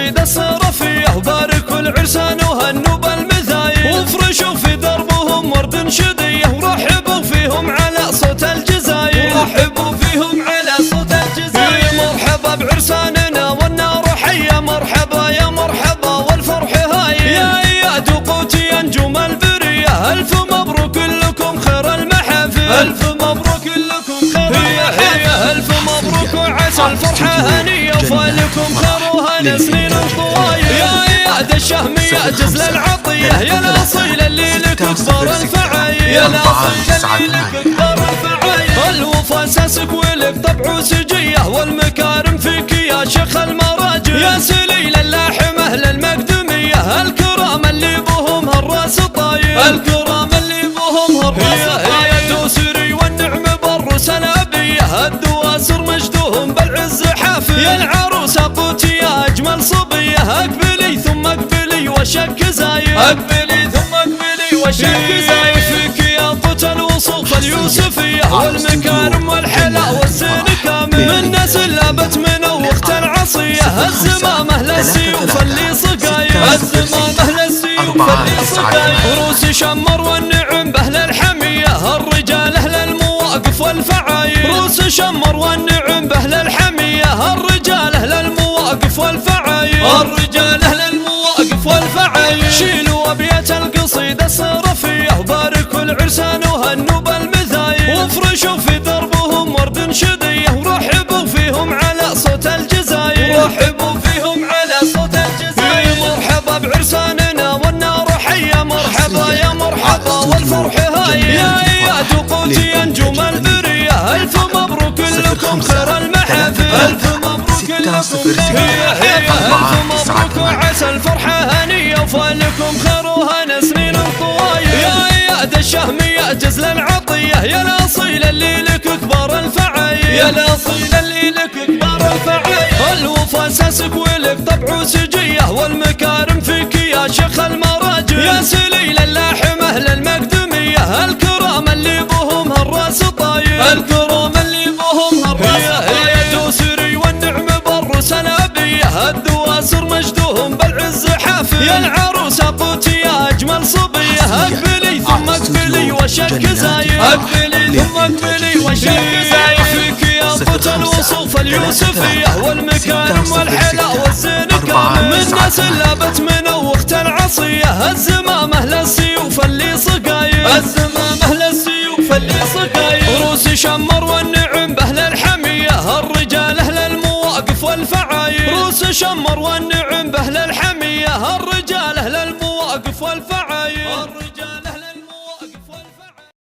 القصيدة الصرفية وباركوا العرسان وهنوا بالمثايل وافرشوا في دربهم ورد شدية ورحبوا فيهم على صوت الجزايل مرحبا بعرساننا والنار حية مرحبا يا مرحبا والفرح هايل يا اياد وقوتي يا نجوم البرية ألف مبروك لكم خير المحافل ألف مبروك لكم خير المحافل ألف مبروك وعسى الفرحة هنية وفالكم خير وهنا سنين الطوايل يا اياد الشهم يا جزل العطية يا الاصيل اللي لك اكبر الفعايل يا الاصيل اللي لك اكبر الفعايل الوفا اساسك ولك طبع وسجية والمكارم فيك يا شيخ المراجل يا سليل اللاحم اهل المقدمية الكرام اللي بهم هالراس طايل الكرام اللي بهم هالراس طايل يا دوسري والنعم بالروس الابية الدواسر مجدوهم بالعز حافل يا العروس قوتي يا اجمل صبية اقبلي ثم اقبلي وشك زايد اقبلي ثم اقبلي وشك زايد فيك يا قوت الوصوف اليوسفية والمكارم والحلا والزين كامل من نسل لابت من وقت العصية الزمامه للسيوف اللي صقايل الزمامه للسيوف اللي صقايل روس شمر والنعم باهل الحمية الرجال اهل المواقف والفعايل روس شمر والنعم باهل الحمية الرجال اهل المواقف والفعايل الرجال اهل المواقف والفعايل شيلوا ابيات القصيدة الصرفية وباركوا العرسان وهنوا بالمثايل وافرشوا في دربهم ورد شدية ورحبوا فيهم على صوت الجزايل مرحبا بعرساننا والنار حية مرحبا يا مرحبا والفرح هايل يا اياد وقوتي يا نجوم البرية ألف مبروك لكم خير المحافل ألف مبروك لكم ألف مبروك وعسى الفرحة هنية وفالكم خير وهنا سنين الطوايل يا اياد الشهم يا جزل العطية يا الاصيل اللي لك اكبر الفعايل يا الاصيل اللي لك اكبر الفعايل الوفا اساسك ولك طبع وسجية والمكارم فيك يا شيخ المراجل يا سليل اللاحم اهل المقدمية الكرام اللي بهم هالراس طايل الكرام اللي بهم هالراس طايل يا دوسري والنعم بالروس الابية الدواسر مجدوهم بالعز حافل يا العروس قوتي يا اجمل صبية اقبلي ثم اقبلي وشك زايد اقبلي ثم اقبلي وشك زايد فيك يا قوت الوصوف اليوسفية والمكارم والحلا والزين كامل من نسل لابت من وقت العصية الزمامه للسيوف اللي صقايل الزمامه للسيوف اللي صقايل روس شمر والنعم باهل الحمية الرجال اهل المواقف والفعايل روس شمر والنعم باهل الحمية الرجال اهل المواقف والفعايل